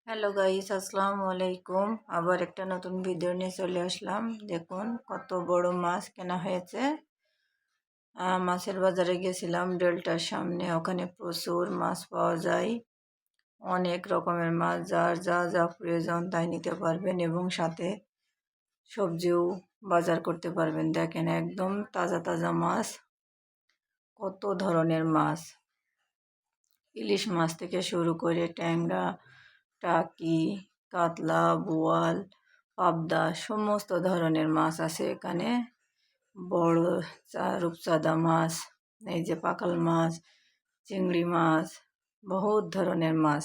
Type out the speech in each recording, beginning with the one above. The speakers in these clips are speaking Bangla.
হ্যালো গাইস, আসসালামু আলাইকুম। আবার একটা নতুন ভিডিও নিয়ে চলে আসলাম। দেখুন কত বড় মাছ কেনা হয়েছে। মাছের বাজারে গেছিলাম ডেল্টার সামনে, ওখানে প্রচুর মাছ পাওয়া যায়। অনেক রকমের মাছ, যার যা যা প্রয়োজন তাই নিতে পারবেন এবং সাথে সবজিও বাজার করতে পারবেন। দেখেন একদম তাজা তাজা মাছ, কত ধরনের মাছ, ইলিশ মাছ থেকে শুরু করে ট্যাংরা, টাকি, কাতলা, বোয়াল, পাবদা সমস্ত ধরনের মাছ আছে এখানে। বড় রূপচাঁদা মাছ, এই যে পাকাল মাছ, চিংড়ি মাছ, বহুত ধরনের মাছ।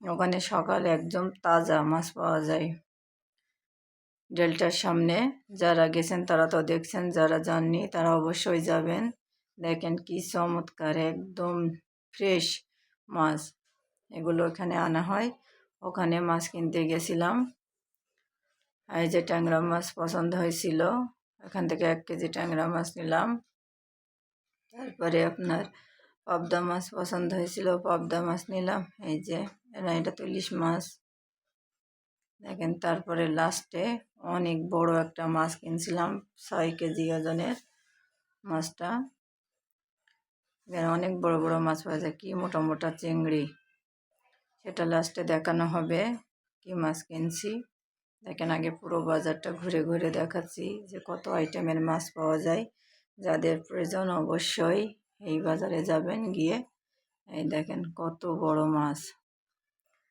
ওখানে সকালে একদম তাজা মাছ পাওয়া যায়। ডেল্টার সামনে যারা গেছেন তারা তো দেখছেন, যারা যাননি তারা অবশ্যই যাবেন। দেখেন কি চমৎকার, একদম ফ্রেশ মাছ। এগুলো এখানে আনা হয়। ওখানে মাছ কিনতে গেছিলাম। এই যে ট্যাংরা মাছ পছন্দ হয়েছিল, এখান থেকে 1 কেজি ট্যাংরা মাছ নিলাম। তারপরে আপনার পাবদা মাছ পছন্দ হয়েছিল, পাবদা মাছ নিলাম। এই যে এটা তো ইলিশ মাছ। দেখেন তারপরে লাস্টে অনেক বড় একটা মাছ কিনছিলাম, 6 কেজি ওজনের মাছটা। অনেক বড় বড় মাছ পাওয়া যায়, কি মোটা মোটা চিংড়ি। সেটা লাস্টে দেখানো হবে কি মাছ কিনছি। দেখেন আগে পুরো বাজারটা ঘুরে ঘুরে দেখাচ্ছি যে কত আইটেমের মাছ পাওয়া যায়। যাদের প্রয়োজন অবশ্যই এই বাজারে যাবেন, গিয়ে এই দেখেন কত বড় মাছ,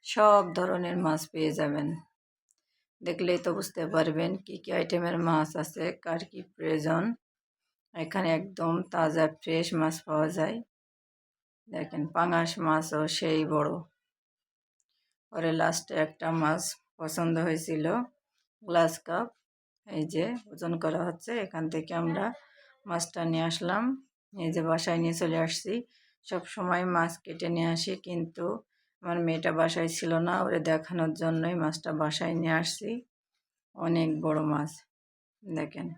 সব ধরনের মাছ পেয়ে যাবেন। দেখলেই তো বুঝতে পারবেন কি কি আইটেমের মাছ আছে, কার কি প্রয়োজন। এখানে একদম তাজা ফ্রেশ মাছ পাওয়া যায়। দেখেন পাঙাশ মাছও সেই বড়। পরে লাস্টে একটা মাছ পছন্দ হয়েছিল, গ্লাস কাপ। এই যে ওজন করা হচ্ছে, এখান থেকে আমরা মাছটা নিয়ে আসলাম। এই যে বাসায় নিয়ে চলে আসছি। সব সময় মাছ কেটে নিয়ে আসি, কিন্তু আমার মেয়েটা বাসায় ছিল না, ওরে দেখানোর জন্যই মাছটা বাসায় নিয়ে আসছি। অনেক বড় মাছ, দেখেন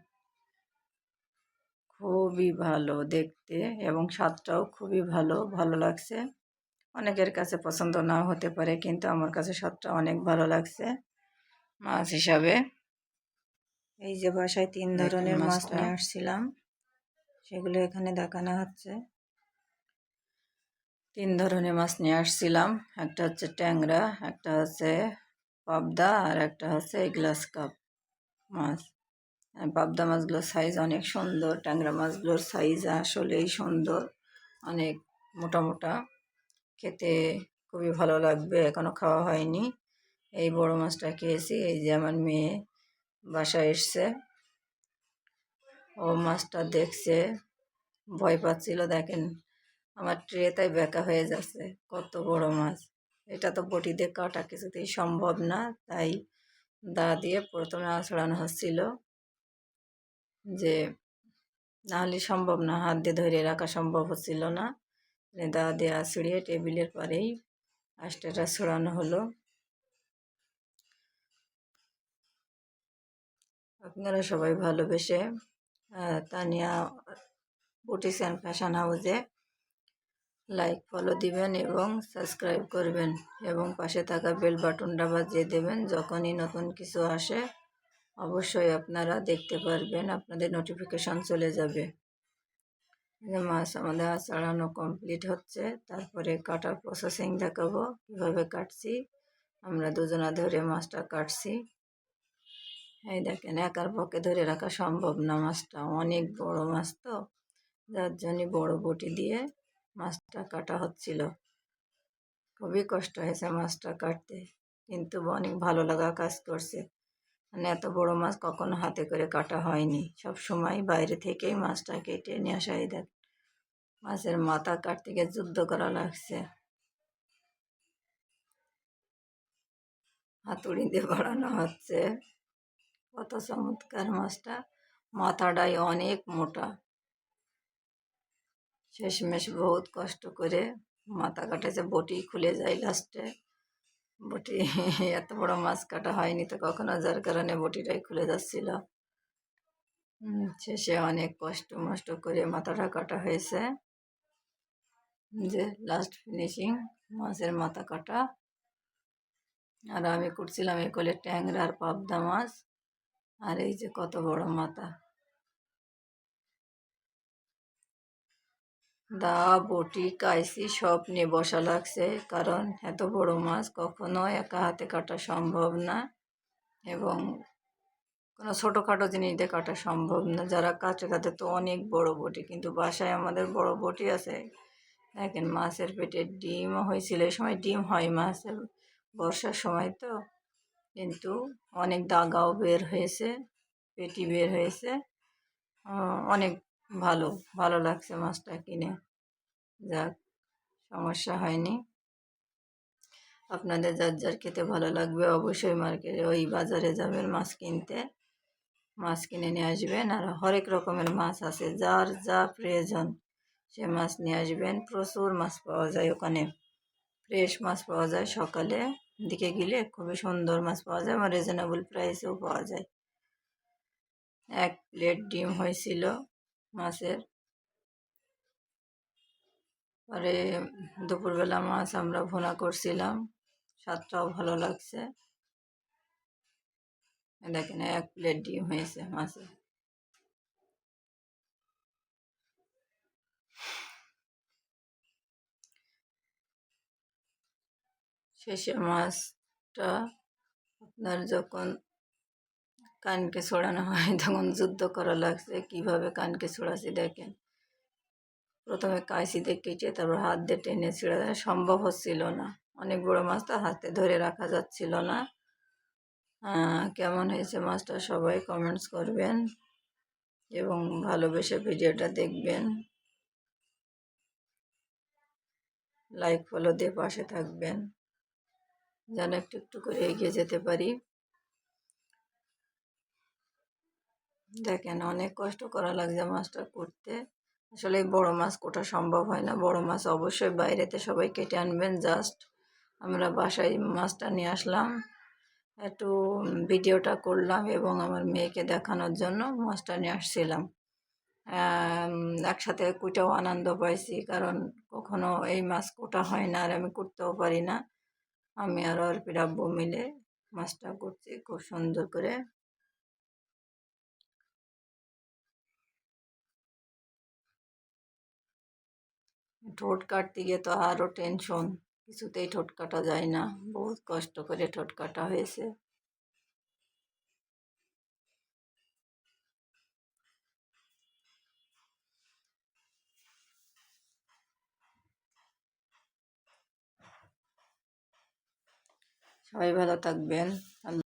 খুবই ভালো দেখতে এবং স্বাদটাও খুবই ভালো, ভালো লাগছে। অনেকের কাছে পছন্দ নাও হতে পারে, কিন্তু আমার কাছে স্বাদটা অনেক ভালো লাগছে মাছ হিসাবে। এই যে বাসায় 3 ধরনের মাছ নিয়ে আসছিলাম, সেগুলো এখানে দেখানো হচ্ছে। 3 ধরনের মাছ নিয়ে আসছিলাম, একটা হচ্ছে ট্যাংরা, একটা হচ্ছে পাবদা, আর একটা হচ্ছে গ্লাস কাপ মাছ। পাবদা মাছগুলোর সাইজ অনেক সুন্দর, ট্যাংরা মাছগুলোর সাইজ আসলেই সুন্দর, অনেক মোটা মোটা, খেতে খুবই ভালো লাগবে। এখনও খাওয়া হয়নি, এই বড় মাছটা খেয়েছি। এই যে আমার মেয়ে বাসায় এসছে, ও মাছটা দেখছে, ভয় পাচ্ছিল। দেখেন আমার ট্রে তাই বেঁকা হয়ে যাচ্ছে, কত বড় মাছ। এটা তো বটি দিয়ে কাটা কিছুতেই সম্ভব না, তাই দা দিয়ে প্রথমে আঁচড়ানো হচ্ছিল, যে নাহলে সম্ভব না, হাত দিয়ে ধরে রাখা সম্ভব হচ্ছিল না। দা দিয়ে আঁচড়িয়ে টেবিলের পরেই আষ্টেটা ছড়ানো হলো। আপনারা সবাই ভালোবেসে তানিয়া বুটিক্স অ্যান্ড ফ্যাশন হাউসে লাইক ফলো দিবেন এবং সাবস্ক্রাইব করবেন, এবং পাশে থাকা বেল বাটনটা বাজিয়ে দেবেন। যখনই নতুন কিছু আসে অবশ্যই আপনারা দেখতে পারবেন, আপনাদের নোটিফিকেশন চলে যাবে। মাছ আমাদের আঁচড়ানো কমপ্লিট হচ্ছে, তারপরে কাটার প্রসেসিং দেখাবো কীভাবে কাটছি। আমরা দুজনা ধরে মাছটা কাটছি। এই দেখেন একার পক্ষে ধরে রাখা সম্ভব না, মাছটা অনেক বড় মাছ, তো যার জন্য বড় বটি দিয়ে মাছটা কাটা হচ্ছিল। খুবই কষ্ট হয়েছে মাছটা কাটতে, কিন্তু অনেক ভালো লাগা কাজ করছে। মানে এত বড় মাছ কখনো হাতে করে কাটা হয়নি, সব সময় বাইরে থেকেই মাছটা কেটে নিয়ে আসাই। দেখ মাছের মাথা কাটতে গিয়ে যুদ্ধ করা লাগছে, হাতুড়ি দিয়ে বাড়ানো হচ্ছে। কত চমৎকার মাছটা, মাথাটাই অনেক মোটা। শেষমেশ বহুত কষ্ট করে মাথা কাটেছে, বটি খুলে যায় লাস্টে। বটি এত বড় মাছ কাটা হয়নি তো কখনো, যার কারণে বটিটাই খুলে যাচ্ছিল। শেষে অনেক কষ্ট মষ্ট করে মাথাটা কাটা হয়েছে। যে লাস্ট ফিনিশিং মাছের মাথা কাটা। আর আমি করছিলাম এই কোলে ট্যাংরা আর পাবদা মাছ। আর এই যে কত বড় মাথা, দা বটি কাইসি সব নিয়ে বসা লাগছে, কারণ এত বড় মাছ কখনো একা হাতে কাটা সম্ভব না, এবং কোনো ছোটোখাটো জিনিস দিয়ে কাটা সম্ভব না। যারা কাটে তাদের তো অনেক বড় বটি, কিন্তু বাসায় আমাদের বড় বটি আছে। দেখেন মাছের পেটে ডিমও হয়েছিল, এই সময় ডিম হয় মাছের, বর্ষার সময় তো, কিন্তু অনেক দাগাও বের হয়েছে, পেটি বের হয়েছে। অনেক ভালো ভালো লাগছে মাছটা কিনে, যাক সমস্যা হয়নি। আপনাদের যার যার খেতে ভালো লাগবে অবশ্যই মার্কেটে ওই বাজারে যাবেন মাছ কিনতে, মাছ কিনে নিয়ে আসবেন। আর হরেক রকমের মাছ আছে, যার যা প্রয়োজন সে মাছ নিয়ে আসবেন। প্রচুর মাছ পাওয়া যায় ওখানে, ফ্রেশ মাছ পাওয়া যায়। সকালে দিকে গেলে খুবই সুন্দর মাছ পাওয়া যায়, আর রিজনেবল প্রাইসেও পাওয়া যায়। 1 প্লেট ডিম হয়েছিল মাছের। পরে দুপুরবেলা মাছ আমরা ভুনা করছিলাম, স্বাদটাও ভালো লাগছে। দেখেন 1 প্লেট ডিম হয়েছে মাছের। শেষে মাছটা আপনার যখন কানকে ছড়ানো হয় তখন যুদ্ধ করা লাগছে, কিভাবে কানকে ছড়াছি দেখেন। প্রথমে কাঁচি দিয়ে কেটে তারপর হাত দিয়ে টেনে ছিঁড়ে দেওয়া সম্ভব হচ্ছিল না, অনেক বড় মাছ তো হাতে ধরে রাখা যাচ্ছিল না। কেমন হয়েছে মাছটা সবাই কমেন্টস করবেন এবং ভালোবেসে ভিডিওটা দেখবেন, লাইক ফলো দিয়ে পাশে থাকবেন যেন একটু একটু করে এগিয়ে যেতে পারি। দেখেন অনেক কষ্ট করা লাগছে মাছটা করতে, আসলে এই বড় মাছ কোটা সম্ভব হয় না। বড় মাছ অবশ্যই বাইরেতে সবাই কেটে আনবেন। জাস্ট আমরা বাসায় মাছটা নিয়ে আসলাম, একটু ভিডিওটা করলাম এবং আমার মেয়েকে দেখানোর জন্য মাছটা নিয়ে আসছিলাম। একসাথে কুটাও আনন্দ পাইছি, কারণ কখনো এই মাছ কোটা হয় না, আর আমি করতেও পারি না। আমি আর অর্পির আব্বু মিলে মাছটা করছি খুব সুন্দর করে। ঠোঁট কাটতে গিয়ে তো আরও টেনশন, কিছুতেই ঠোঁট কাটা যায় না, বহুত কষ্ট করে ঠোঁট কাটা হয়েছে। সবাই ভালো থাকবেন।